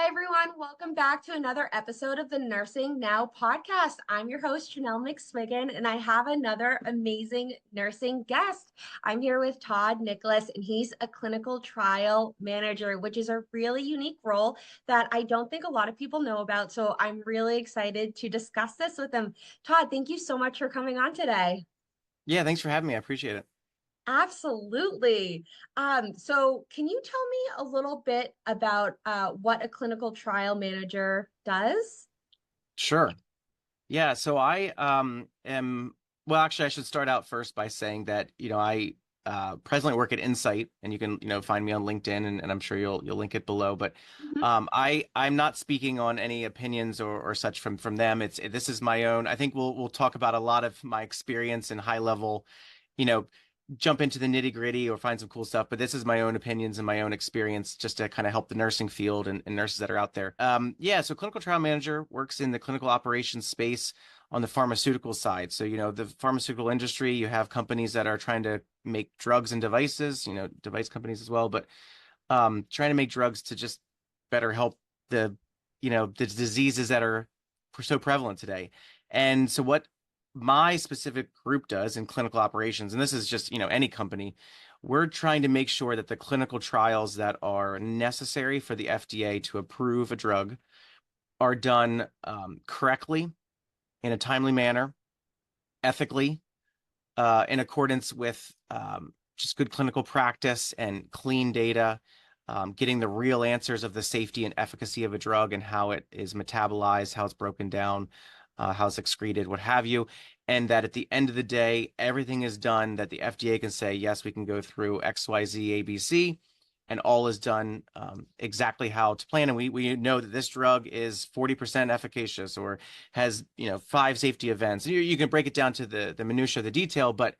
Hi, everyone. Welcome back to another episode of the Nursing Now podcast. I'm your host, Janelle McSwiggan, and I have another amazing nursing guest. I'm here with Todd Nicklas, and he's a clinical trial manager, which is a really unique role that I don't think a lot of people know about. So I'm really excited to discuss this with him. Todd, thank you so much for coming on today. Yeah, thanks for having me. I appreciate it. Absolutely. So can you tell me a little bit about what a clinical trial manager does? Sure. Yeah, so I am well, actually I should start out first by saying that, I presently work at Insight, and you can, find me on LinkedIn, and I'm sure you'll link it below. But Mhm. I'm not speaking on any opinions or such from them. This is my own. I think we'll talk about a lot of my experience and high level, you know, jump into the nitty gritty or find some cool stuff. But this is my own opinions and my own experience just to kind of help the nursing field and nurses that are out there. Yeah, so clinical trial manager works in the clinical operations space on the pharmaceutical side. So, the pharmaceutical industry, you have companies that are trying to make drugs and devices, device companies as well, but trying to make drugs to just better help the diseases that are so prevalent today. And so what my specific group does in clinical operations, and this is just, any company, we're trying to make sure that the clinical trials that are necessary for the FDA to approve a drug are done correctly, in a timely manner, ethically, in accordance with just good clinical practice and clean data, getting the real answers of the safety and efficacy of a drug and how it is metabolized, how it's broken down, how it's excreted, what have you. And that at the end of the day, everything is done that the FDA can say, yes, we can go through X, Y, Z, A, B, C, and all is done exactly how to plan. And we know that this drug is 40% efficacious or has, 5 safety events. You can break it down to the minutia of the detail, but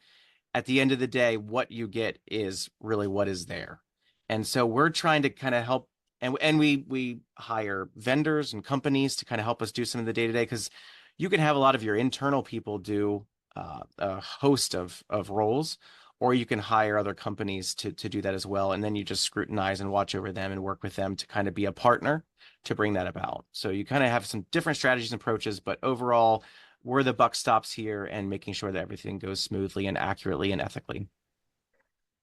at the end of the day, what you get is really what is there. And so we're trying to kind of help, and we hire vendors and companies to kind of help us do some of the day to day, because you can have a lot of your internal people do a host of roles, or you can hire other companies to do that as well. And then you just scrutinize and watch over them and work with them to kind of be a partner to bring that about. So you kind of have some different strategies and approaches, but overall, where the buck stops here and making sure that everything goes smoothly and accurately and ethically.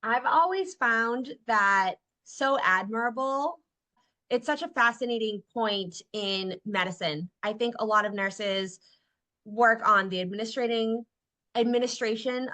I've always found that so admirable. It's such a fascinating point in medicine. I think a lot of nurses work on the administration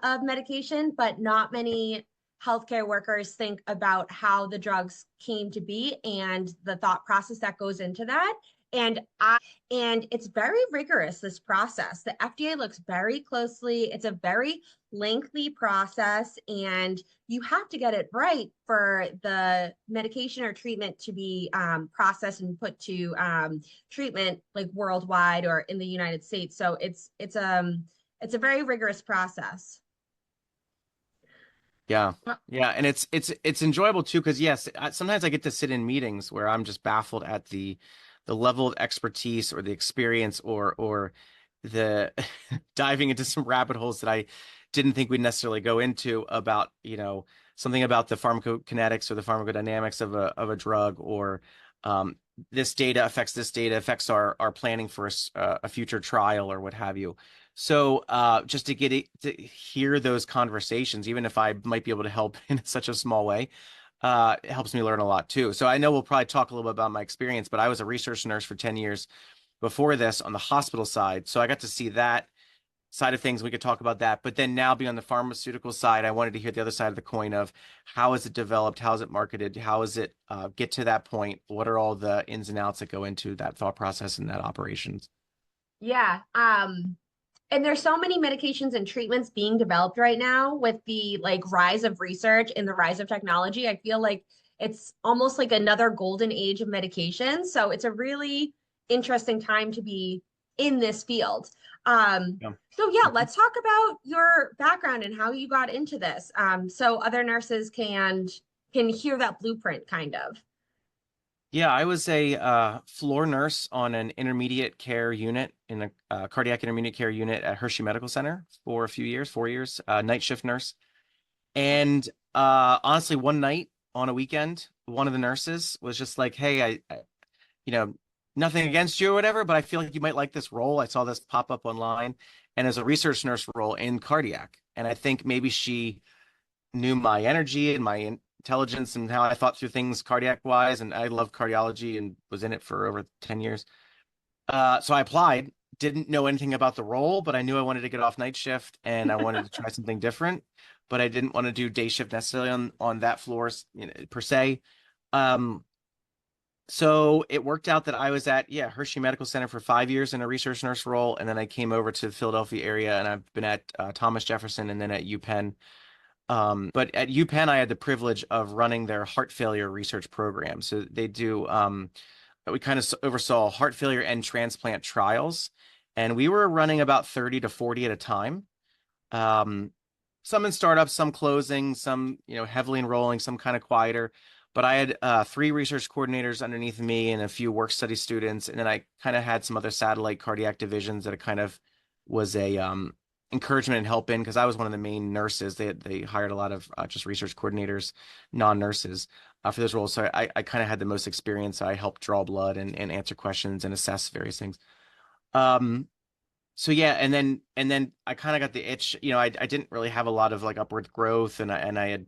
of medication, but not many healthcare workers think about how the drugs came to be and the thought process that goes into that. And I and it's very rigorous, this process. The FDA looks very closely. It's a very lengthy process, and you have to get it right for the medication or treatment to be processed and put to treatment like worldwide or in the United States. So it's a very rigorous process. Yeah. Yeah, and it's enjoyable too, because yes, sometimes I get to sit in meetings where I'm just baffled at the level of expertise or the experience or the diving into some rabbit holes that I didn't think we'd necessarily go into about, something about the pharmacokinetics or the pharmacodynamics of a drug, or this data affects our planning for a future trial or what have you. So just to to hear those conversations, even if I might be able to help in such a small way, it helps me learn a lot too. So I know we'll probably talk a little bit about my experience, but I was a research nurse for 10 years before this on the hospital side. So I got to see that side of things. We could talk about that. But then now be on the pharmaceutical side, I wanted to hear the other side of the coin of how is it developed? How is it marketed? How is it get to that point? What are all the ins and outs that go into that thought process and that operations? Yeah. And there's so many medications and treatments being developed right now with the like rise of research and the rise of technology. I feel like it's almost like another golden age of medication. So it's a really interesting time to be in this field. Yeah. So yeah, Mhm. let's talk about your background and how you got into this. So other nurses can hear that blueprint kind of. Yeah, I was a floor nurse on an intermediate care unit in a cardiac intermediate care unit at Hershey Medical Center for a few years, 4 years, night shift nurse. And honestly, one night on a weekend, one of the nurses was just like, "Hey, you know, nothing against you or whatever, but I feel like you might like this role. I saw this pop up online and as a research nurse role in cardiac. And I think maybe she knew my energy and my intelligence and how I thought through things cardiac wise. And I love cardiology and was in it for over 10 years. So I applied, didn't know anything about the role, but I knew I wanted to get off night shift and I wanted to try something different, but I didn't want to do day shift necessarily on that floor, per se. Um, so it worked out that I was at, yeah, Hershey Medical Center for 5 years in a research nurse role, and then I came over to the Philadelphia area, and I've been at Thomas Jefferson and then at UPenn. But at UPenn, I had the privilege of running their heart failure research program. So they do, we kind of oversaw heart failure and transplant trials, and we were running about 30 to 40 at a time. Um, some in startups, some closing, some, heavily enrolling, some kind of quieter. But I had three research coordinators underneath me and a few work study students. And then I kind of had some other satellite cardiac divisions that it kind of was a encouragement and help in because I was one of the main nurses. They hired a lot of just research coordinators, non-nurses for those roles. So I kind of had the most experience. I helped draw blood and answer questions and assess various things. Um, so yeah, and then I kind of got the itch. I didn't really have a lot of like upward growth, and I had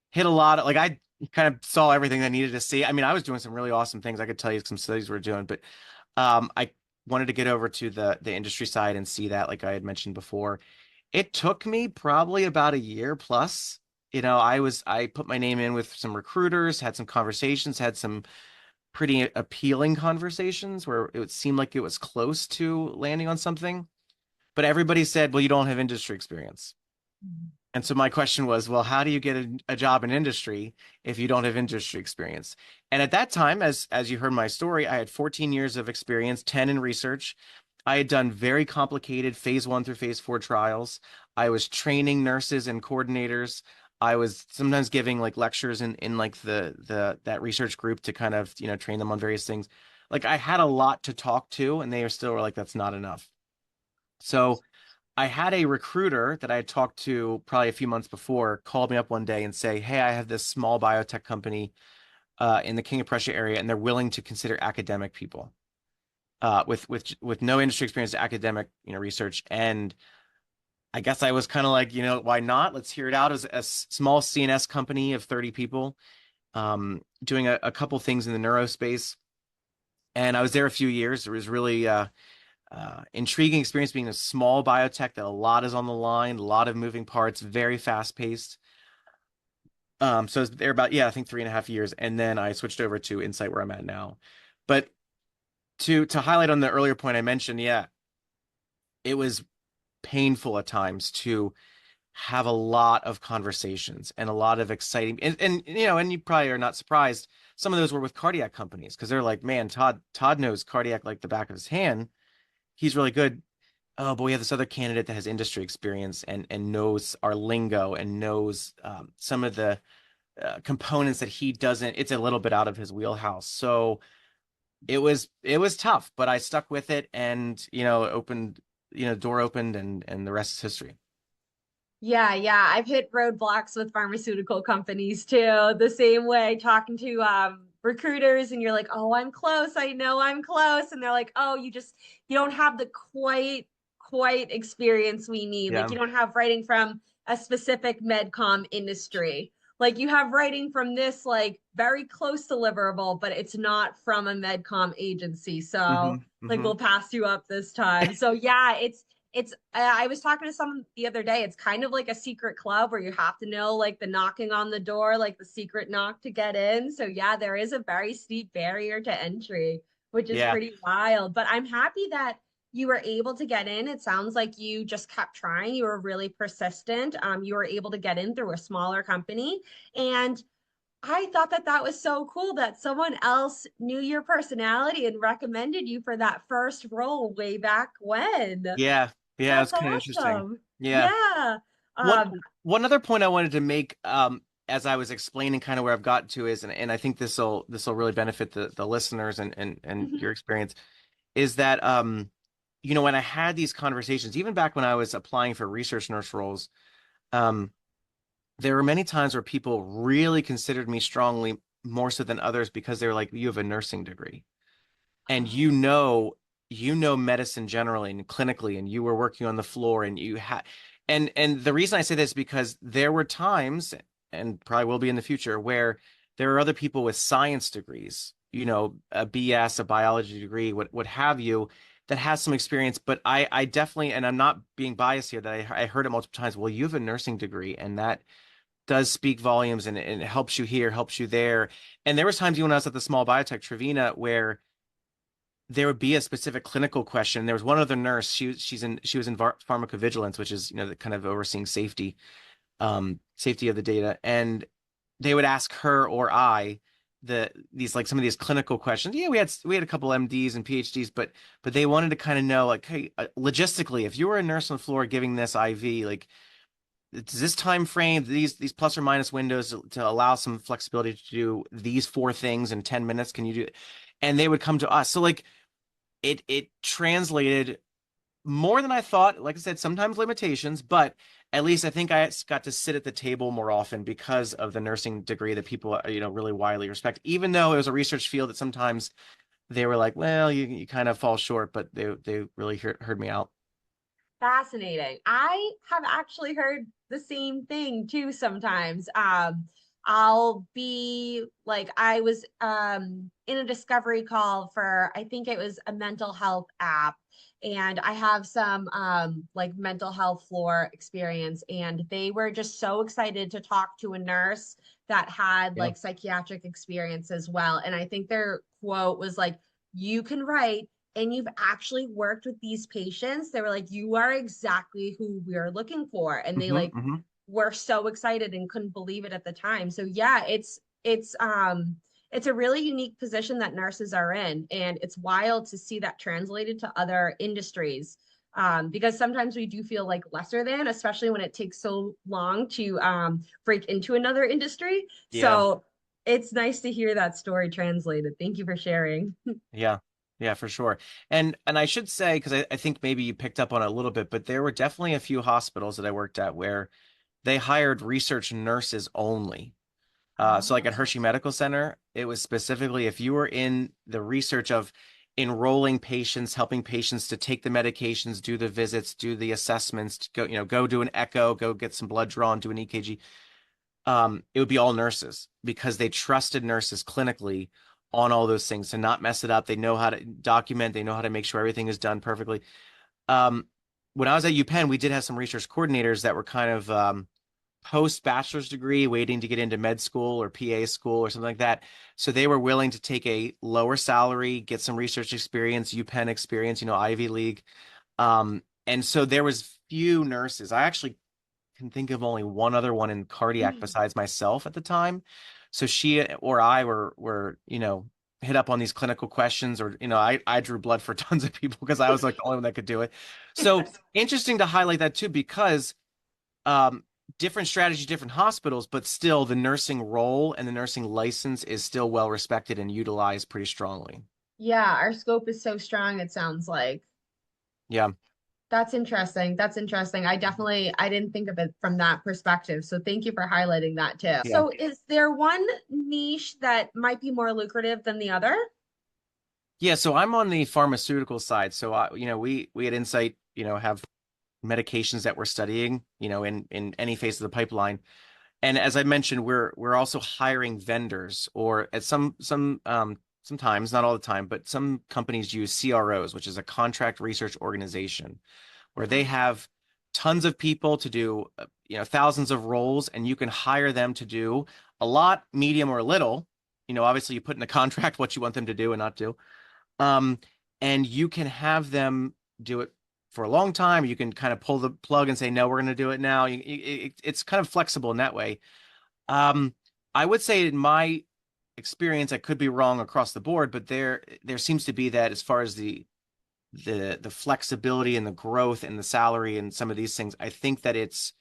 hit a lot of like I kind of saw everything I needed to see. I mean, I was doing some really awesome things. I could tell you some studies we were doing, but I wanted to get over to the industry side and see that, like I had mentioned before. It took me probably about a year plus. I put my name in with some recruiters, had some conversations, had some pretty appealing conversations where it would seem like it was close to landing on something. But everybody said, well, you don't have industry experience. And so my question was, well, how do you get a job in industry if you don't have industry experience? And at that time, as you heard my story, I had 14 years of experience, 10 in research. I had done very complicated phase 1 through phase 4 trials. I was training nurses and coordinators. I was sometimes giving like lectures in like the that research group to kind of, train them on various things. Like I had a lot to talk to, and they still were like, that's not enough. So I had a recruiter that I had talked to probably a few months before called me up one day and say, "Hey, I have this small biotech company in the King of Prussia area, and they're willing to consider academic people with no industry experience, academic research." And I guess I was kind of like, why not? Let's hear it out. As a small CNS company of 30 people, doing a couple things in the neurospace, and I was there a few years. It was really intriguing experience being a small biotech that a lot is on the line, a lot of moving parts, very fast paced. So they're about, yeah, I think 3.5 years. And then I switched over to Insight where I'm at now. But to highlight on the earlier point I mentioned, yeah, it was painful at times to have a lot of conversations and a lot of exciting and you probably are not surprised. Some of those were with cardiac companies because they're like, man, Todd knows cardiac like the back of his hand. He's really good. Oh, but we have this other candidate that has industry experience and knows our lingo and knows some of the components that he doesn't. It's a little bit out of his wheelhouse. So it was tough, but I stuck with it, and opened, door opened, and the rest is history. Yeah, yeah. I've hit roadblocks with pharmaceutical companies too, the same way talking to recruiters and you're like, "Oh, I'm close. I know I'm close." And they're like, "Oh, you don't have the quite experience we need. Like Yeah. you don't have writing from a specific medcom industry. Like you have writing from this like very close deliverable, but it's not from a medcom agency. So, Hmm. like Hmm. we'll pass you up this time." So, yeah, it's I was talking to someone the other day. It's kind of like a secret club where you have to know like the knocking on the door, like the secret knock to get in. So yeah, there is a very steep barrier to entry, which is Yeah. pretty wild. But I'm happy that you were able to get in. It sounds like you just kept trying. You were really persistent. You were able to get in through a smaller company. And I thought that that was so cool that someone else knew your personality and recommended you for that first role way back when. Yeah. Yeah. That's It's kind of interesting. awesome. Yeah. Yeah. One Um, one other point I wanted to make, as I was explaining kind of where I've gotten to is, and I think this will really benefit the listeners and mhm. your experience, is that when I had these conversations, even back when I was applying for research nurse roles, um, there were many times where people really considered me strongly more so than others because they were like, you have a nursing degree. and you know medicine generally and clinically, and you were working on the floor, and you had and the reason I say this is because there were times, and probably will be in the future, where there are other people with science degrees, a BS, a biology degree, what have you, that has some experience. But I definitely, and I'm not being biased here, that I heard it multiple times. Well, you have a nursing degree, and that does speak volumes, and it helps you here, helps you there. And there was times even when I was at the small biotech Trevina where there would be a specific clinical question. There was one other nurse. She was in pharmacovigilance, which is the kind of overseeing safety of the data. And they would ask her or I these like some of these clinical questions. Yeah, we had a couple MDs and PhDs, but they wanted to kind of know, like, hey, logistically, if you were a nurse on the floor giving this IV, like, does this time frame, these plus or minus windows to allow some flexibility to do these four things in 10 minutes, can you do it? And they would come to us. So like it translated more than I thought. Like I said, sometimes limitations, but at least I think I got to sit at the table more often because of the nursing degree that people, really widely respect. Even though it was a research field that sometimes they were like, well, you kind of fall short, but they really heard me out. Fascinating. I have actually heard the same thing too sometimes. I'll be like, I was in a discovery call for, I think it was a mental health app, and I have some like mental health floor experience, and they were just so excited to talk to a nurse that had Yeah. like psychiatric experience as well. And I think their quote was like, you can write and you've actually worked with these patients. They were like, you are exactly who we're looking for. And they Hmm. like Hmm. were so excited and couldn't believe it at the time. So yeah, it's a really unique position that nurses are in. And it's wild to see that translated to other industries. Because sometimes we do feel like lesser than, especially when it takes so long to break into another industry. Yeah. So it's nice to hear that story translated. Thank you for sharing. Yeah. Yeah, for sure. And I should say, because I think maybe you picked up on it a little bit, but there were definitely a few hospitals that I worked at where they hired research nurses only. So like at Oh. Hershey Medical Center, it was specifically if you were in the research of enrolling patients, helping patients to take the medications, do the visits, do the assessments, to go do an echo, go get some blood drawn, do an EKG. It would be all nurses because they trusted nurses clinically on all those things to not mess it up. They know how to document, they know how to make sure everything is done perfectly. Um, when I was at UPenn, we did have some research coordinators that were kind of post bachelor's degree, waiting to get into med school or PA school or something like that. So they were willing to take a lower salary, get some research experience, UPenn experience, Ivy League. And so there was few nurses. I actually can think of only one other one in cardiac besides myself at the time. So she or I were hit up on these clinical questions, or I drew blood for tons of people because I was like the only one that could do it. So interesting to highlight that too, because um, different strategy, different hospitals, but still the nursing role and the nursing license is still well respected and utilized pretty strongly. Yeah, our scope is so strong, it sounds like. Yeah. That's interesting. That's interesting. I didn't think of it from that perspective. So thank you for highlighting that too. Yeah. So is there one niche that might be more lucrative than the other? Yeah. So I'm on the pharmaceutical side. So we at Insight, have medications that we're studying, in any phase of the pipeline. And as I mentioned, we're also hiring vendors, or at sometimes, not all the time, but some companies use CROs, which is a contract research organization, where they have tons of people to do, thousands of roles, and you can hire them to do a lot, medium, or little. Obviously you put in a contract what you want them to do and not do. Um, and you can have them do it for a long time. You can kind of pull the plug and say, no, we're going to do it now. It's kind of flexible in that way. Um, I would say in my experience, I could be wrong across the board, but there seems to be that as far as the flexibility and the growth and the salary and some of these things, I think that it's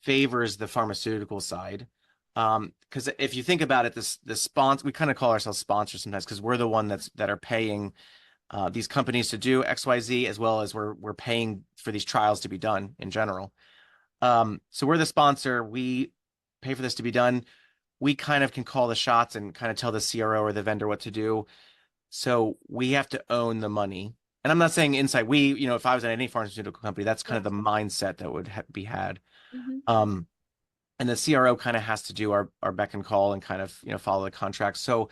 favors the pharmaceutical side. Because if you think about it, the sponsor, we kind of call ourselves sponsors sometimes because we're the one that are paying these companies to do XYZ, as well as we're paying for these trials to be done in general. So we're the sponsor. We pay for this to be done. We kind of can call the shots and kind of tell the CRO or the vendor what to do. So we have to own the money. And I'm not saying inside we, if I was at any pharmaceutical company, that's kind Yeah. of the mindset that would be had. Mhm. Um, and the CRO kind of has to do our beck and call and kind of, follow the contract. So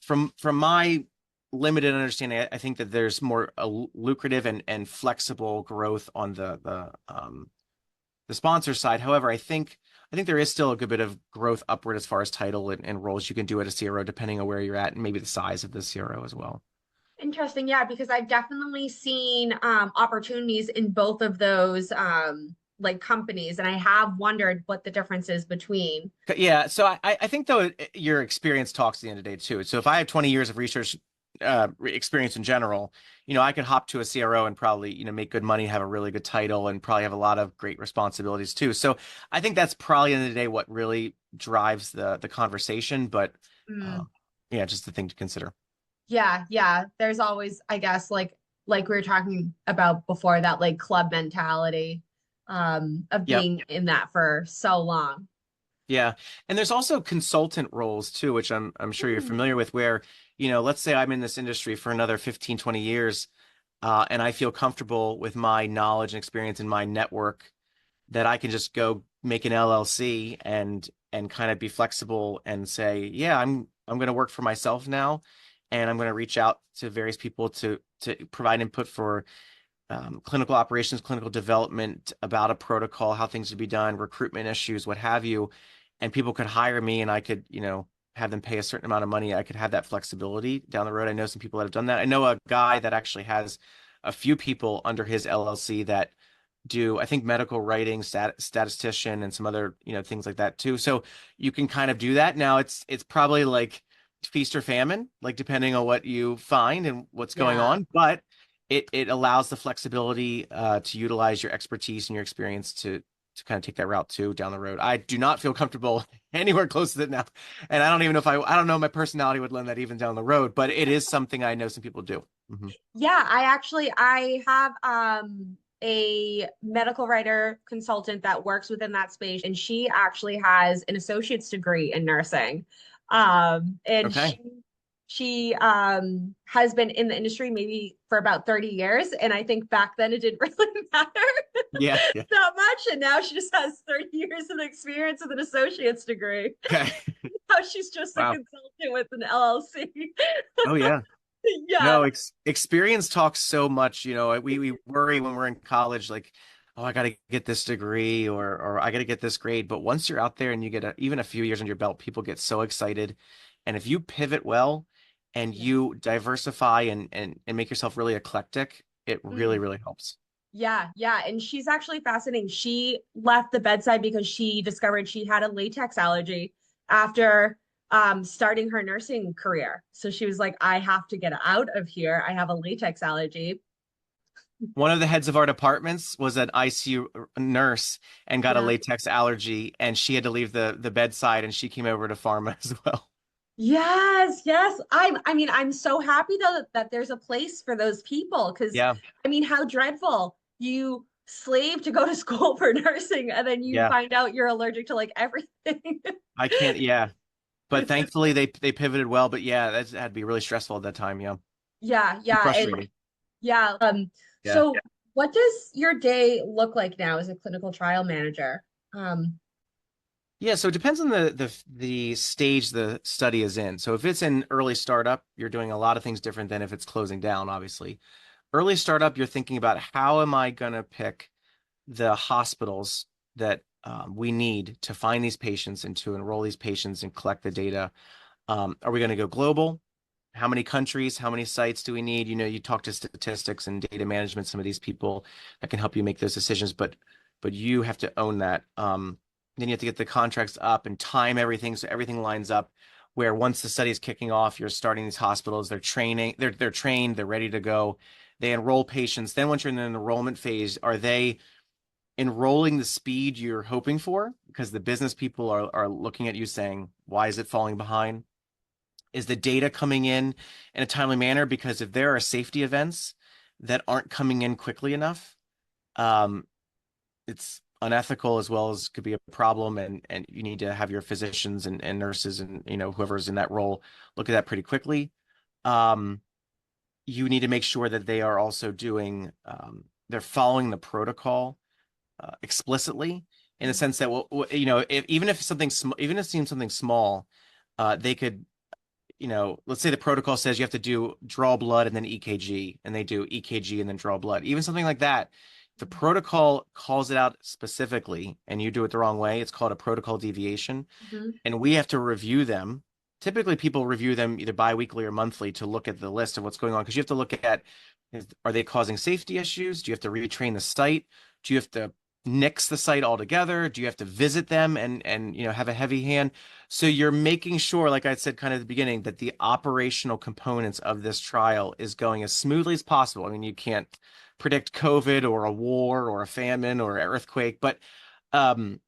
from my limited understanding, I think that there's more lucrative and flexible growth on the sponsor side. However, I think there is still a good bit of growth upward as far as title and roles you can do at a CRO, depending on where you're at and maybe the size of the CRO as well. Interesting. Yeah, because I've definitely seen opportunities in both of those like companies, and I have wondered what the difference is between. Yeah, so I think though your experience talks at the end of the day too. So if I have 20 years of research experience in general, I could hop to a CRO and probably, make good money, have a really good title, and probably have a lot of great responsibilities too. So I think that's probably at the end of the day what really drives the conversation. But Mm, um, yeah, just the thing to consider. yeah, yeah. There's always, I guess, like we were talking about before, that like club mentality of Yep. being in that for so long. Yeah. And there's also consultant roles too, which I'm sure you're Mm, familiar with, where, let's say I'm in this industry for another 15, 20 years, and I feel comfortable with my knowledge and experience in my network that I can just go make an LLC and kind of be flexible and say, yeah, I'm going to work for myself now, and I'm going to reach out to various people to provide input for clinical operations, clinical development, about a protocol, how things should be done, recruitment issues, what have you. And people could hire me and I could, have them pay a certain amount of money. I could have that flexibility down the road. I know some people that have done that. I know a guy that actually has a few people under his LLC that do, I think, medical writing, statistician, and some other, things like that too. So you can kind of do that. Now it's probably like feast or famine, like depending on what you find and what's going yeah. on. But it allows the flexibility to utilize your expertise and your experience to kind of take that route too down the road. I do not feel comfortable anywhere close to it now, and I don't even know if I don't know if my personality would lend that even down the road. But it is something I know some people do. Mhm. Yeah, I have a medical writer consultant that works within that space, and she actually has an associate's degree in nursing. And Okay. she has been in the industry maybe for about 30 years, and I think back then it didn't really matter Yeah. Yeah. that much, and now she just has 30 years of experience with an associate's degree. Okay. Now she's just a Wow. consultant with an LLC. Oh yeah. Yeah. No, experience talks so much. We worry when we're in college, like, oh, I got to get this degree or I got to get this grade. But once you're out there and you get even a few years on your belt, people get so excited. And if you pivot well and Yeah. you diversify and make yourself really eclectic, it really, Mm. really helps. Yeah, yeah. And she's actually fascinating. She left the bedside because she discovered she had a latex allergy after starting her nursing career. So she was like, I have to get out of here. I have a latex allergy. One of the heads of our departments was an ICU nurse and got a Yeah. latex allergy, and she had to leave the bedside, and she came over to Pharma as well. Yes, yes. I mean, I'm so happy though that there's a place for those people because Yeah, I mean, how dreadful. You slave to go to school for nursing and then you yeah. find out you're allergic to like everything. I can't. Yeah. But thankfully they pivoted well. But yeah, that had to be really stressful at that time. Yeah, Yeah, and yeah. And frustrating. yeah. Yeah. So what does your day look like now as a clinical trial manager? Um, Yeah, so it depends on the stage the study is in. So if it's in early startup, you're doing a lot of things different than if it's closing down, obviously. Early startup, you're thinking about how am I going to pick the hospitals that we need to find these patients and to enroll these patients and collect the data. Are we going to go global? How many countries, how many sites do we need? You talk to statistics and data management, some of these people that can help you make those decisions, but you have to own that. Then you have to get the contracts up and time everything so everything lines up. Where once the study is kicking off, you're starting these hospitals, they're training, they're trained, they're ready to go. They enroll patients. Then once you're in the enrollment phase, are they enrolling the speed you're hoping for? Because the business people are looking at you saying, why is it falling behind? Is the data coming in a timely manner? Because if there are safety events that aren't coming in quickly enough, um, it's unethical as well as could be a problem. And you need to have your physicians and nurses and whoever's in that role look at that pretty quickly. Um, you need to make sure that they are also doing, they're following the protocol explicitly, in the sense that, well, you know, even if something even if it seems something small, they could, you know, let's say the protocol says you have to do draw blood and then EKG, and they do EKG and then draw blood. Even something like that, the protocol calls it out specifically, and you do it the wrong way, it's called a protocol deviation, Mhm. and we have to review them. Typically, people review them either biweekly or monthly to look at the list of what's going on, because you have to look at, are they causing safety issues? Do you have to retrain the site? Do you have to nix the site altogether? Do you have to visit them and you know, have a heavy hand? So you're making sure, like I said kind of at the beginning, that the operational components of this trial is going as smoothly as possible. I mean, you can't predict COVID or a war or a famine or an earthquake, but um,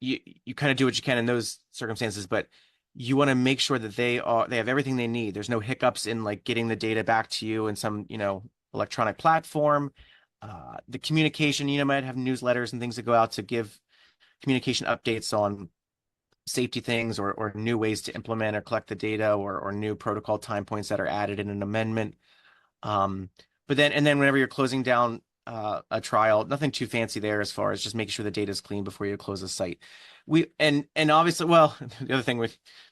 you kind of do what you can in those circumstances, but you want to make sure that they have everything they need. There's no hiccups in like getting the data back to you in some, you know, electronic platform. The communication, you know, might have newsletters and things that go out to give communication updates on safety things, or new ways to implement or collect the data, or new protocol time points that are added in an amendment. But then whenever you're closing down a trial, nothing too fancy there as far as just making sure the data is clean before you close the site. And obviously, well, the other thing we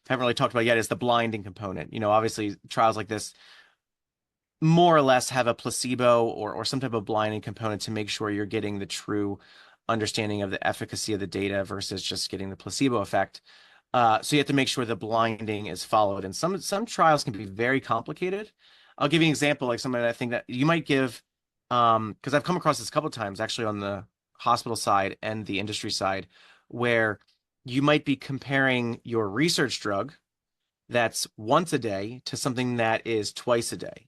haven't really talked about yet is the blinding component. You know, obviously trials like this more or less have a placebo or some type of blinding component to make sure you're getting the true understanding of the efficacy of the data versus just getting the placebo effect. So you have to make sure the blinding is followed. And some trials can be very complicated. I'll give you an example, like something that I think that you might give, because I've come across this a couple of times actually on the hospital side and the industry side, where you might be comparing your research drug that's once a day to something that is twice a day.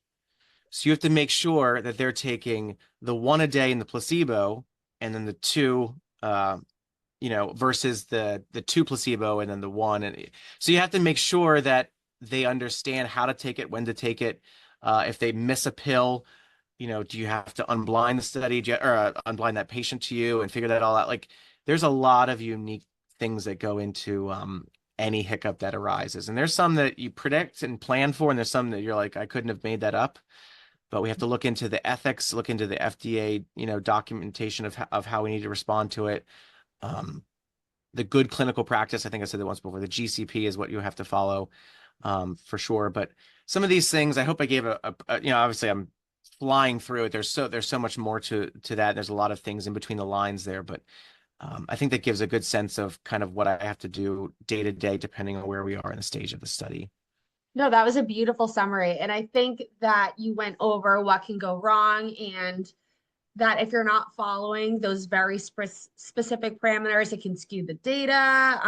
So you have to make sure that they're taking the one a day in the placebo, and then the two, you know, versus the two placebo and then the one. And so you have to make sure that they understand how to take it, when to take it. If they miss a pill, you know, do you have to unblind the study, or unblind that patient to you and figure that all out? Like, there's a lot of unique things that go into any hiccup that arises. And there's some that you predict and plan for, and there's some that you're like, I couldn't have made that up. But we have to look into the ethics, look into the FDA, you know, documentation of how we need to respond to it. Um, the good clinical practice, I think I said that once before, the GCP is what you have to follow, for sure. But some of these things, I hope I gave you know, obviously I'm flying through it. There's so much more to that. There's a lot of things in between the lines there, but I think that gives a good sense of kind of what I have to do day to day, depending on where we are in the stage of the study. No, that was a beautiful summary. And I think that you went over what can go wrong, and that if you're not following those very specific parameters, it can skew the data.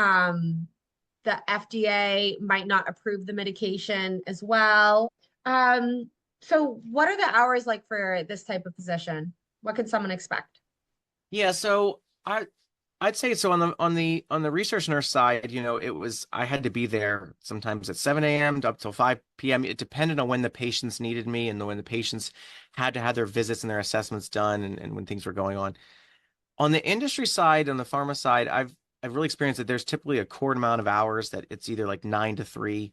The FDA might not approve the medication as well. So what are the hours like for this type of position? What can someone expect? Yeah, so I'd say so on the research nurse side, you know, I had to be there sometimes at 7 a.m. up till 5 p.m. It depended on when the patients needed me, and when the patients had to have their visits and their assessments done, and when things were going on. On the industry side, on the pharma side, I've really experienced that there's typically a core amount of hours that it's either like 9 to 3,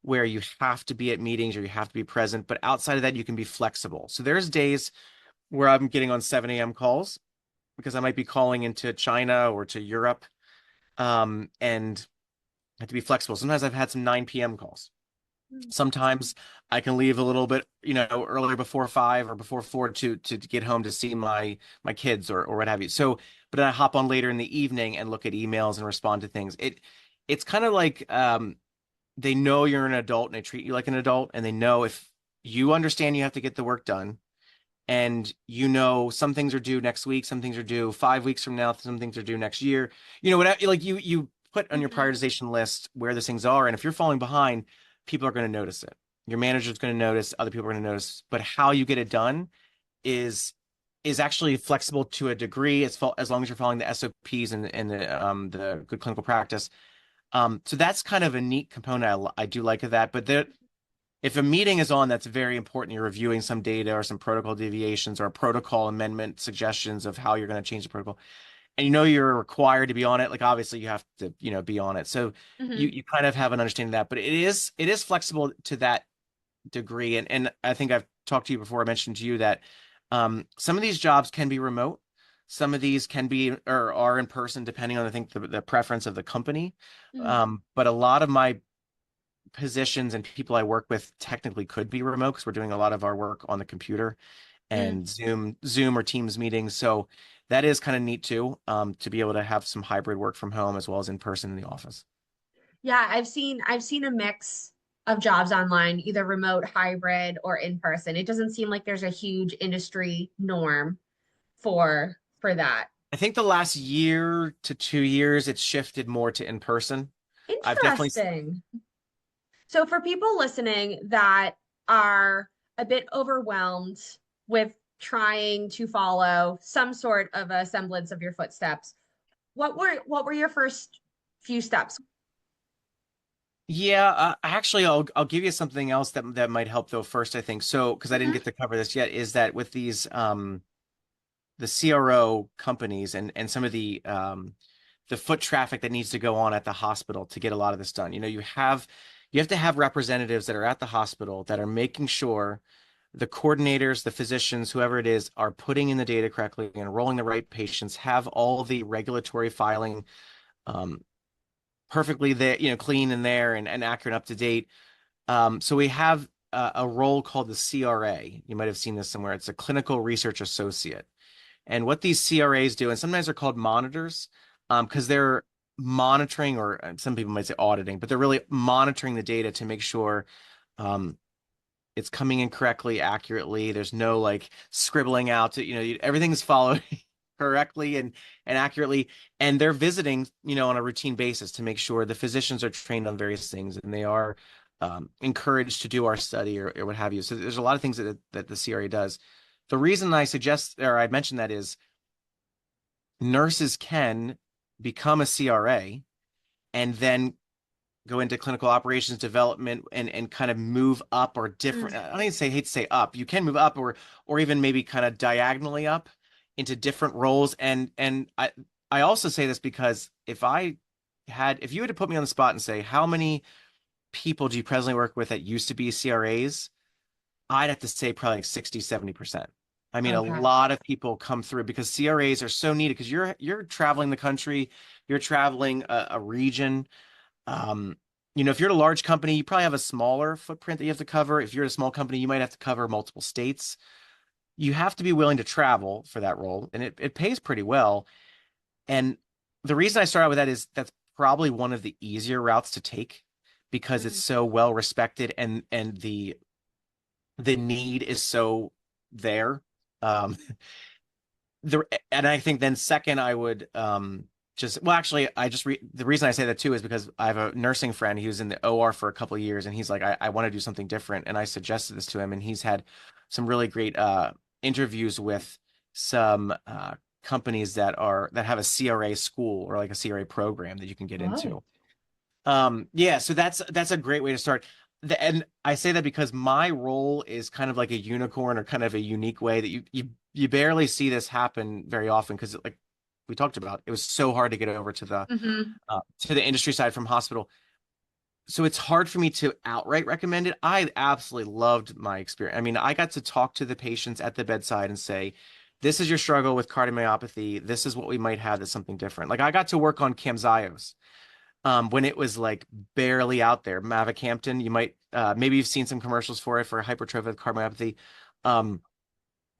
where you have to be at meetings or you have to be present, but outside of that, you can be flexible. So there's days where I'm getting on 7 a.m. calls because I might be calling into China or to Europe, and I have to be flexible. Sometimes I've had some 9 p.m. calls. Sometimes I can leave a little bit, you know, earlier, before 5 or before 4, to get home to see my kids or what have you. So, but then I hop on later in the evening and look at emails and respond to things. It's kind of like they know you're an adult and they treat you like an adult, and they know if you understand you have to get the work done, and you know some things are due next week, some things are due 5 weeks from now, some things are due next year. You know what? Like you put on your Mhm. prioritization list where those things are, and if you're falling behind, people are going to notice it. Your manager's going to notice, other people are going to notice. But how you get it done is actually flexible to a degree, as long as you're following the SOPs and the good clinical practice. So that's kind of a neat component I do like of that. But if a meeting is on that's very important, you're reviewing some data or some protocol deviations or a protocol amendment suggestions of how you're going to change the protocol, and you know you're required to be on it, like obviously you have to, you know, be on it. So Mhm. you kind of have an understanding of that, but it is flexible to that degree. And I think I've talked to you before, I mentioned to you that some of these jobs can be remote. Some of these can be or are in person, depending on, I think, the preference of the company. Mm, But a lot of my positions and people I work with technically could be remote because we're doing a lot of our work on the computer mm. and Zoom or Teams meetings. So that is kind of neat too, to be able to have some hybrid work from home as well as in person in the office. Yeah, I've seen a mix of jobs online, either remote, hybrid, or in person. It doesn't seem like there's a huge industry norm for that. I think the last year to 2 years, it's shifted more to in person. I've definitely, Interesting. So for people listening that are a bit overwhelmed with trying to follow some sort of a semblance of your footsteps, what were your first few steps? yeah, actually, I'll give you something else that might help though first, I think. So, because I didn't Hmm. get to cover this yet, is that with these the CRO companies and some of the foot traffic that needs to go on at the hospital to get a lot of this done. You have to have representatives that are at the hospital that are making sure the coordinators, the physicians, whoever it is, are putting in the data correctly and enrolling the right patients, have all the regulatory filing um, perfectly there, clean and there and accurate, up to date. So we have a role called the CRA. You might have seen this somewhere. It's a clinical research associate. And what these CRAs do, and sometimes they're called monitors, because they're monitoring, or some people might say auditing, but they're really monitoring the data to make sure um, it's coming in correctly, accurately. There's no like scribbling out to, everything's followed correctly and accurately. And they're visiting, on a routine basis to make sure the physicians are trained on various things and they are encouraged to do our study or what have you. So there's a lot of things that the CRA does. The reason I suggest, or I mentioned that, is nurses can become a CRA and then go into clinical operations development and kind of move up or different. I don't even hate to say up. You can move up or even maybe kind of diagonally up into different roles. And I also say this because if you had to put me on the spot and say how many people do you presently work with that used to be CRAs, I'd have to say probably like 60, 70%. I mean, a Okay. lot of people come through because CRAs are so needed because you're traveling the country, you're traveling a region. Um, if you're at a large company, you probably have a smaller footprint that you have to cover. If you're at a small company, you might have to cover multiple states. You have to be willing to travel for that role, and it pays pretty well. And the reason I start out with that is that's probably one of the easier routes to take because it's Mm. so well respected and the need is so there. Um, and I think then second, I would just well, actually, the reason I say that too is because I have a nursing friend. He was in the OR for a couple of years, and he's like, I want to do something different. And I suggested this to him, and he's had some really great interviews with some companies that have a CRA school or like a CRA program that you can get Oh. into. Yeah, so that's a great way to start. And I say that because my role is kind of like a unicorn or kind of a unique way that you barely see this happen very often because like we talked about, it was so hard to get over Hmm. to the industry side from hospital. So it's hard for me to outright recommend it. I absolutely loved my experience. I mean, I got to talk to the patients at the bedside and say, this is your struggle with cardiomyopathy. This is what we might have that's something different. Like I got to work on Camzyos when it was like barely out there. Mavacamten, you might maybe you've seen some commercials for it for hypertrophic cardiomyopathy. Um,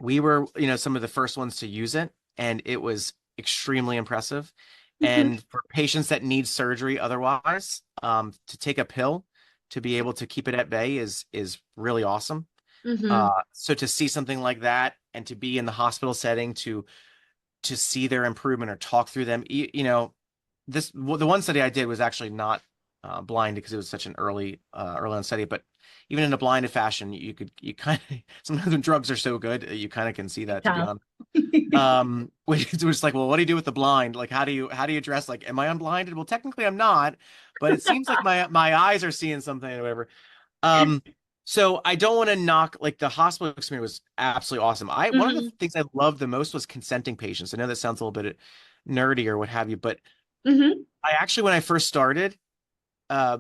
we were, some of the first ones to use it, and it was extremely impressive. Hmm. And for patients that need surgery otherwise, to take a pill to be able to keep it at bay is really awesome. Hmm. So to see something like that and to be in the hospital setting to see their improvement or talk through them, the one study I did was actually not blinded because it was such an early on study. But even in a blinded fashion, you kind of sometimes when drugs are so good, you kind of can see You that, to be tell. honest. It was like, well, what do you do with the blind? Like, how do you address like, am I unblinded? Well, technically, I'm not, but it seems like my eyes are seeing something or whatever. Um, so I don't want to knock like the hospital experience was absolutely awesome. One of the Hmm. things I loved the most was consenting patients. I know that sounds a little bit nerdy or what have you, but Hmm. I actually, when I first started, uh,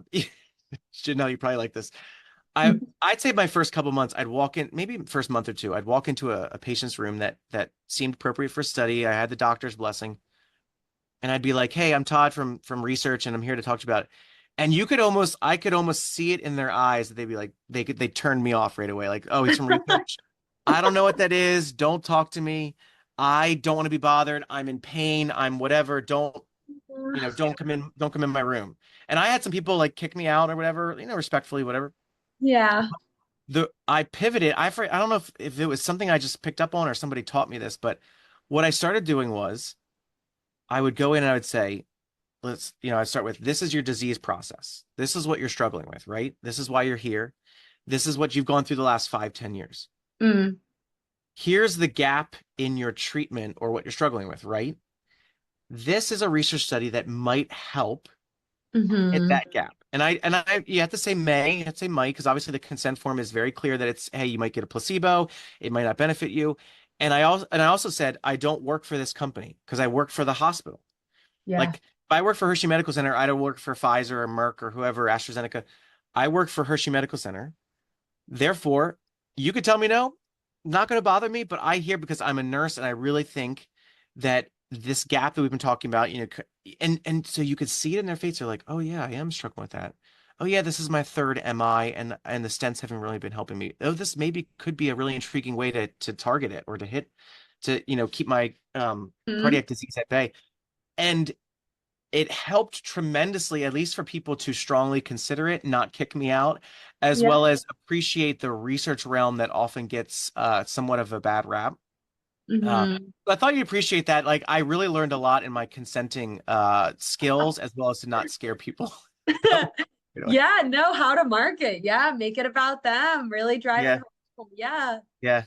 should know you probably like this. I'd say my first couple months, I'd walk in, maybe first month or two, I'd walk into a patient's room that seemed appropriate for study. I had the doctor's blessing, and I'd be like, "Hey, I'm Todd from research, and I'm here to talk to you about it." And I could almost see it in their eyes that they'd be like, they turned me off right away. Like, "Oh, he's from research. I don't know what that is. Don't talk to me. I don't want to be bothered. I'm in pain. I'm whatever. Don't come in my room." And I had some people like kick me out or whatever, respectfully, whatever. Yeah. I pivoted. I don't know if it was something I just picked up on or somebody taught me this, but what I started doing was I would go in and I would say, I'd start with, this is your disease process. This is what you're struggling with, right? This is why you're here. This is what you've gone through the last 5, 10 years. Mm. Here's the gap in your treatment or what you're struggling with, right? This is a research study that might help hit Hmm. that gap. You have to say may, you have to say might, because obviously the consent form is very clear that it's, hey, you might get a placebo, it might not benefit you. And I also said, I don't work for this company because I work for the hospital. Yeah. Like if I work for Hershey Medical Center, I don't work for Pfizer or Merck or whoever, AstraZeneca. I work for Hershey Medical Center. Therefore, you could tell me no, not going to bother me, but I hear because I'm a nurse and I really think that this gap that we've been talking about, and so you could see it in their face. They're like, "Oh yeah, I am struggling with that. Oh yeah, this is my third MI, and the stents haven't really been helping me. Oh, this maybe could be a really intriguing way to target it or to hit to keep my Mhm. cardiac disease at bay." And it helped tremendously, at least for people to strongly consider it, not kick me out, as Yeah. well as appreciate the research realm that often gets somewhat of a bad rap. Uh, Hmm. I thought you'd appreciate that. Like, I really learned a lot in my consenting skills, as well as to not scare people. Anyway. Yeah, know how to market. Yeah, make it about them. Really drive it Yeah, home. Yeah. yeah,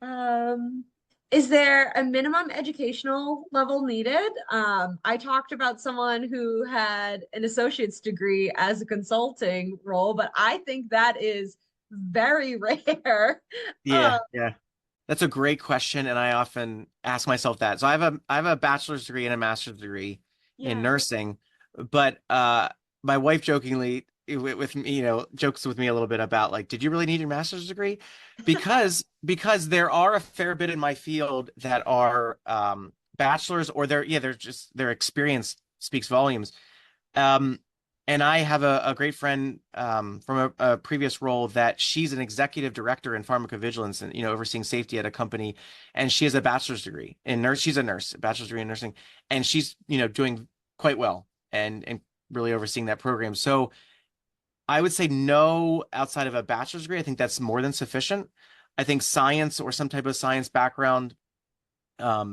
Um, is there a minimum educational level needed? I talked about someone who had an associate's degree as a consulting role, but I think that is very rare. yeah, yeah. That's a great question, and I often ask myself that. So I have a bachelor's degree and a master's degree in Yeah. nursing, but my wife jokingly with me, jokes with me a little bit about like, did you really need your master's degree? Because there are a fair bit in my field that are bachelors or they're just their experience speaks volumes. Um, and I have a great friend from a previous role that she's an executive director in pharmacovigilance and overseeing safety at a company, and she has a bachelor's degree in nurse. She's a nurse, a bachelor's degree in nursing, and she's doing quite well and really overseeing that program. So I would say no outside of a bachelor's degree. I think that's more than sufficient. I think science or some type of science background a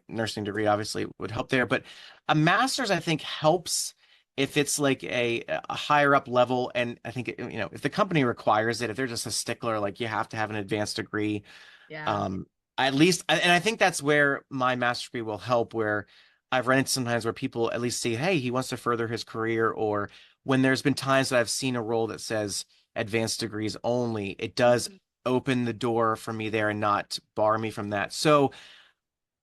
nursing degree obviously would help there, but a master's I think helps if it's like a higher up level. And I think if the company requires it, if they're just a stickler, like you have to have an advanced degree, Yeah. um, at least, and I think that's where my master's degree will help, where I've run into sometimes where people at least see, hey, he wants to further his career, or when there's been times that I've seen a role that says advanced degrees only, it does Mhm. open the door for me there and not bar me from that. So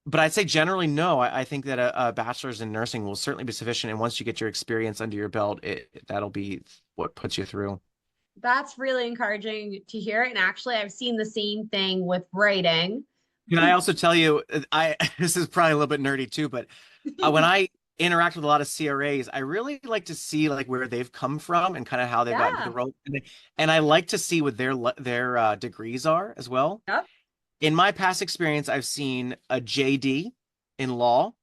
but I'd say generally, no. I think that a bachelor's in nursing will certainly be sufficient. And once you get your experience under your belt, that'll be what puts you through. That's really encouraging to hear. And actually, I've seen the same thing with writing. Can I also tell you, this is probably a little bit nerdy too, but when I interact with a lot of CRAs, I really like to see like where they've come from and kind of how they've gotten to the Yeah. role. And I like to see what their degrees are as well. Yep. In my past experience, I've seen a JD in law.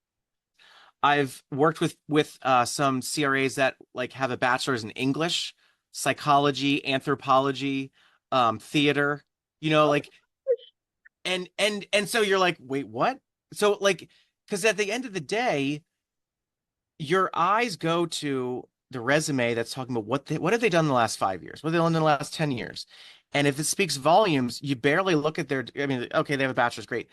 I've worked with some CRAs that like have a bachelor's in English, psychology, anthropology, theater, Oh, like and so you're like, wait, what? So like, because at the end of the day, your eyes go to the resume that's talking about what have they done in the last 5 years? What have they done in the last 10 years? And if it speaks volumes, you barely look at I mean, okay, they have a bachelor's, great.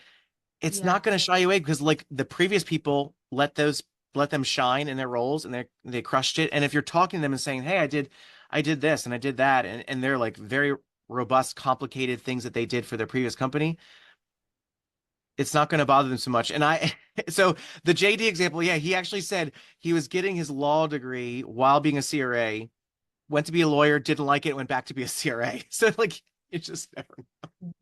It's yeah. not going to shy you away because like the previous people let them shine in their roles and they crushed it. And if you're talking to them and saying, hey, I did this and I did that, and they're like very robust, complicated things that they did for their previous company, it's not going to bother them so much. And so the JD example, yeah, he actually said he was getting his law degree while being a CRA, went to be a lawyer, didn't like it, went back to be a CRA. So like it just never.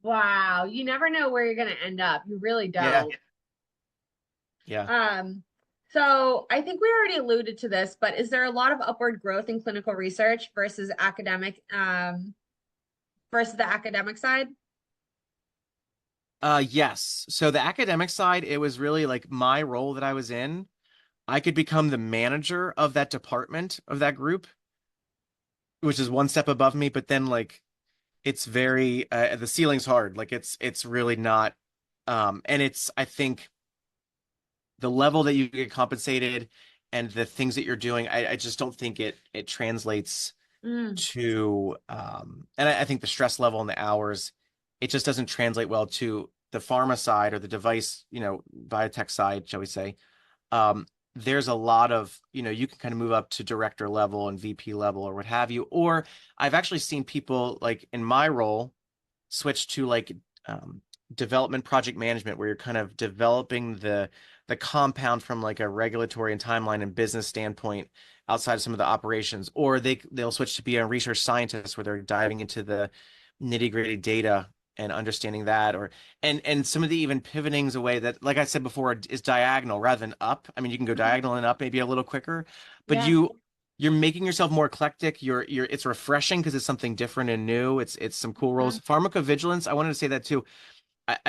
Wow, you never know where you're going to end up. You really Yeah, don't. yeah. Um, so I think we already alluded to this, but is there a lot of upward growth in clinical research versus the academic side? Yes. So the academic side, it was really like my role that I was in. I could become the manager of that department of that group, which is one step above me, but then like it's very the ceiling's hard. Like it's really not and it's I think the level that you get compensated and the things that you're doing, I just don't think it translates Mm, to and I think the stress level and the hours, it just doesn't translate well to the pharma side or the device, biotech side, shall we say. um, there's a lot of, you can kind of move up to director level and VP level or what have you. Or I've actually seen people like in my role switch to like um, development project management, where you're kind of developing the compound from like a regulatory and timeline and business standpoint outside of some of the operations. Or they'll switch to be a research scientist where they're diving into the nitty-gritty data and understanding that, or and some of the even pivotings away that, like I said before, is diagonal rather than up. I mean, you can go mhm. diagonal and up maybe a little quicker, but Yeah. you're making yourself more eclectic. You're it's refreshing because it's something different and new. It's some cool roles. Mhm. Pharmacovigilance, I wanted to say that too.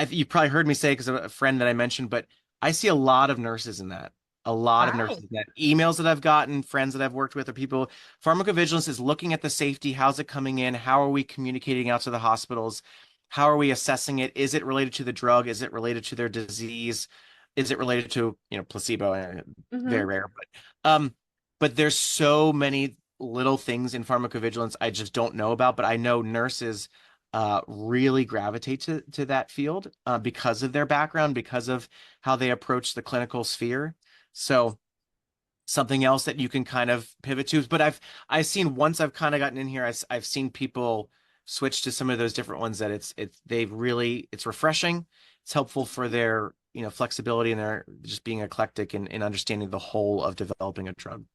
You probably heard me say because of a friend that I mentioned, but I see a lot of nurses in that. A lot of Wow. nurses in that. Emails that I've gotten, friends that I've worked with, or people. Pharmacovigilance is looking at the safety. How's it coming in? How are we communicating out to the hospitals? How are we assessing it? Is it related to the drug? Is it related to their disease? Is it related to, placebo? Very Hmm. rare, but there's so many little things in pharmacovigilance I just don't know about. But I know nurses really gravitate to that field because of their background, because of how they approach the clinical sphere. So something else that you can kind of pivot to. But I've seen, once I've kind of gotten in here, I've seen people switch to some of those different ones that it's refreshing. It's helpful for their flexibility and their just being eclectic and understanding the whole of developing a drug.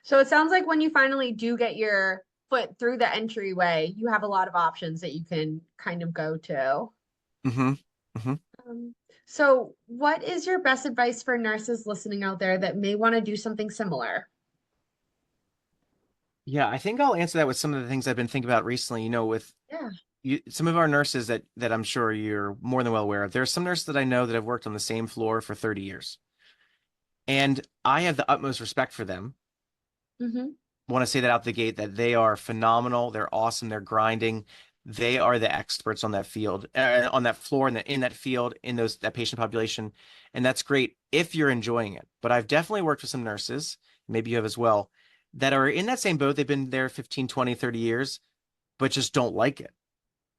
So it sounds like when you finally do get your foot through the entryway, you have a lot of options that you can kind of go to. Hmm. Hmm. So what is your best advice for nurses listening out there that may want to do something similar? Yeah, I think I'll answer that with some of the things I've been thinking about recently. With Yeah. some of our nurses that I'm sure you're more than well aware of. There are some nurses that I know that have worked on the same floor for 30 years. And I have the utmost respect for them. Hmm. Want to say that out the gate, that they are phenomenal. They're awesome. They're grinding. They are the experts on that field, on that floor, in that field, in that patient population. And that's great if you're enjoying it. But I've definitely worked with some nurses, maybe you have as well, that are in that same boat. They've been there 15, 20, 30 years, but just don't like it.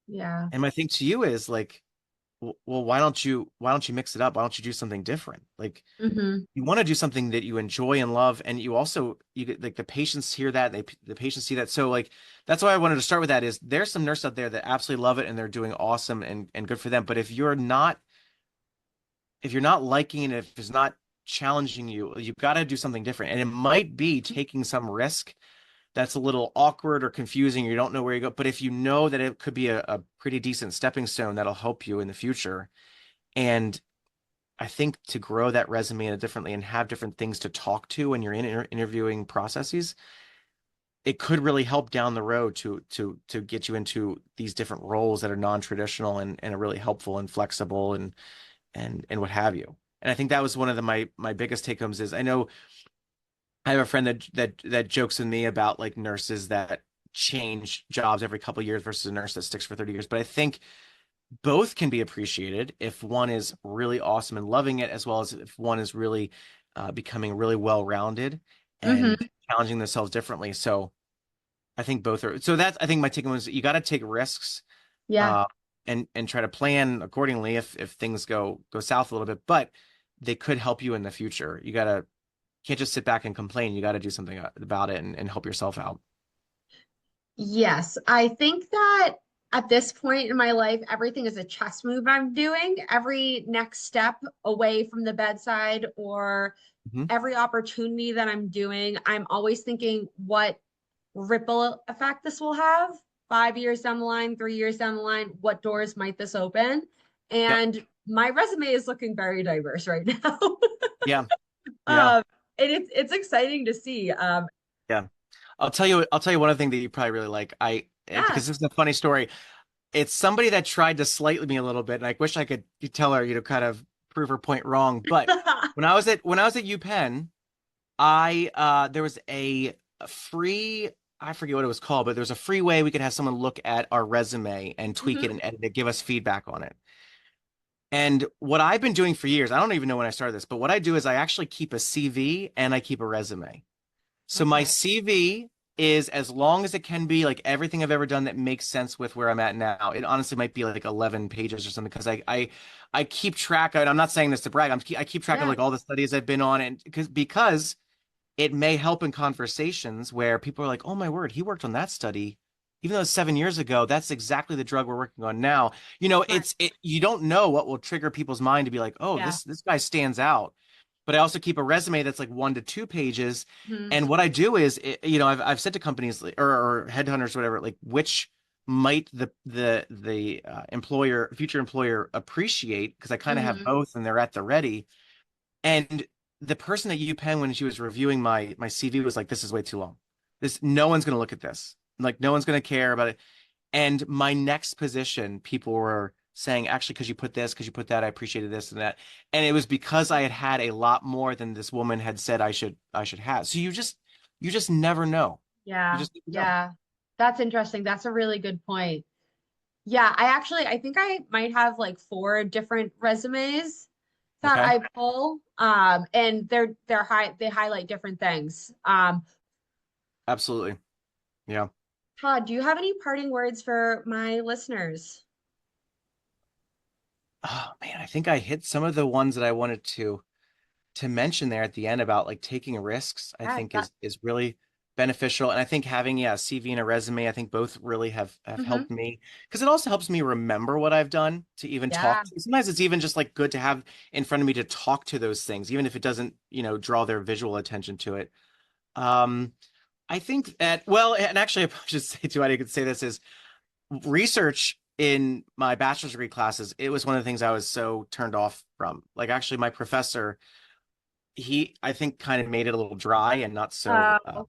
Yeah. And my thing to you is like, well, why don't you mix it up? Why don't you do something different? Like, Hmm. you want to do something that you enjoy and love, and you get like the patients hear that, the patients see that. So like that's why I wanted to start with that. Is there's some nurses out there that absolutely love it and they're doing awesome and good for them. But if you're not liking it, if it's not challenging you, you've got to do something different. And it might be taking some risk that's a little awkward or confusing. You don't know where you go. But if you know that it could be a pretty decent stepping stone that'll help you in the future, and I think to grow that resume differently and have different things to talk to when you're in interviewing processes, it could really help down the road to get you into these different roles that are non-traditional and are really helpful and flexible and what have you. And I think that was one of my biggest take homes. Is I know I have a friend that jokes with me about like nurses that change jobs every couple of years versus a nurse that sticks for 30 years. But I think both can be appreciated if one is really awesome and loving it, as well as if one is really becoming really well-rounded and Hmm. challenging themselves differently. So I think both are. So that's, I think my take was, you got to take risks Yeah. uh, and try to plan accordingly if things go south a little bit, but they could help you in the future. Can't just sit back and complain. You got to do something about it and help yourself out. Yes, I think that at this point in my life, everything is a chess move I'm doing. Every next step away from the bedside or Hmm. every opportunity that I'm doing, I'm always thinking, what ripple effect this will have 5 years down the line, 3 years down the line. What doors might this open? Yep. And my resume is looking very diverse right now. Yeah. Yeah. um, and it's exciting to see. Yeah. I'll tell you one other thing that you probably really like. Yeah. Because this is a funny story. It's somebody that tried to slight me a little bit, and I wish I could tell her, kind of prove her point wrong. But when I was at UPenn, I there was a free, I forget what it was called, but there was a free way we could have someone look at our resume and tweak it Mhm. and edit it, give us feedback on it. And what I've been doing for years, I don't even know when I started this, but what I do is I actually keep a CV and I keep a resume. So my Okay. CV is as long as it can be, like everything I've ever done that makes sense with where I'm at now. It honestly might be like 11 pages or something because I keep track of, and I'm not saying this to brag. I keep track of Yeah. like all the studies I've been on, and because it may help in conversations where people are like, "Oh my word, he worked on that study." Even though it's 7 years ago, that's exactly the drug we're working on now. Right. You don't know what will trigger people's mind to be like, "Oh, Yeah. this guy stands out." But I also keep a resume that's like 1 to 2 pages. Mhm. And what I do is, I've said to companies or headhunters, or whatever, like which might the future employer appreciate, because I kind of have Mhm. both and they're at the ready. And the person at UPenn, when she was reviewing my CV, was like, "This is way too long. No one's going to look at this. Like, no one's going to care about it." And my next position, people were saying, "Actually, because you put this, because you put that, I appreciated this and that." And it was because I had a lot more than this woman had said I should have. So you just never know. You Yeah. just never know. Yeah. That's interesting. That's a really good point. Yeah, I think I might have like four different resumes that Okay. I pull. And they highlight different things. Absolutely. Yeah. Todd, do you have any parting words for my listeners? Oh man, I think I hit some of the ones that I wanted to mention there at the end about like taking risks. I Yeah, think that, is really beneficial. And I think having, yeah, a CV and a resume, I think both really have mhm. helped me, because it also helps me remember what I've done to even talk Yeah. to. Sometimes it's even just like good to have in front of me to talk to those things, even if it doesn't, draw their visual attention to it. Um, I think that, well, and actually I should say too, I could say this is research in my bachelor's degree classes. It was one of the things I was so turned off from. Like actually my professor, I think kind of made it a little dry and not so Oh,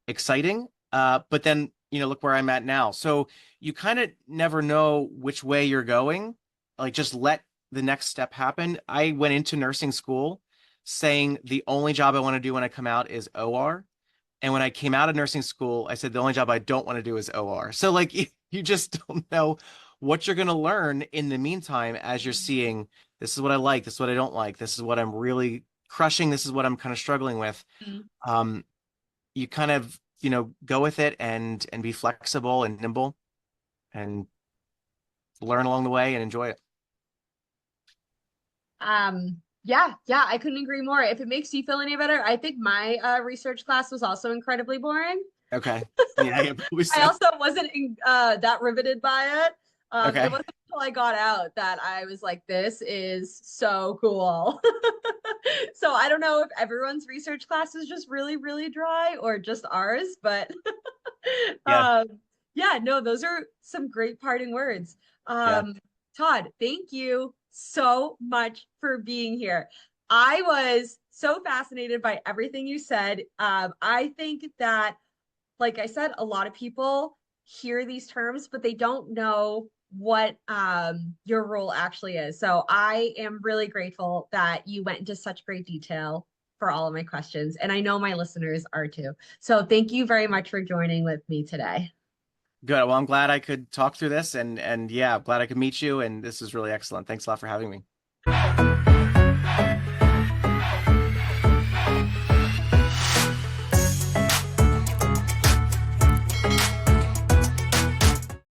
exciting. But then, look where I'm at now. So you kind of never know which way you're going. Like just let the next step happen. I went into nursing school saying the only job I want to do when I come out is OR. And when I came out of nursing school, I said the only job I don't want to do is OR. So like you just don't know what you're going to learn in the meantime as you're seeing, this is what I like, this is what I don't like, this is what I'm really crushing, this is what I'm kind of struggling with. mhm. Um, you kind of, go with it and be flexible and nimble and learn along the way and enjoy it. Yeah, I couldn't agree more. If it makes you feel any better, I think my research class was also incredibly boring. Okay. Yeah, yeah, probably I so. also wasn't that riveted by it. It Okay. wasn't until I got out that I was like, this is so cool. So I don't know if everyone's research class is just really, really dry or just ours, but Yeah. um, yeah, no, those are some great parting words. Yeah. Um, Todd, thank you so much for being here. I was so fascinated by everything you said. I think that, like I said, a lot of people hear these terms, but they don't know what your role actually is. So I am really grateful that you went into such great detail for all of my questions. And I know my listeners are too. So thank you very much for joining with me today. Good. Well, I'm glad I could talk through this and yeah, glad I could meet you. And this is really excellent. Thanks a lot for having me.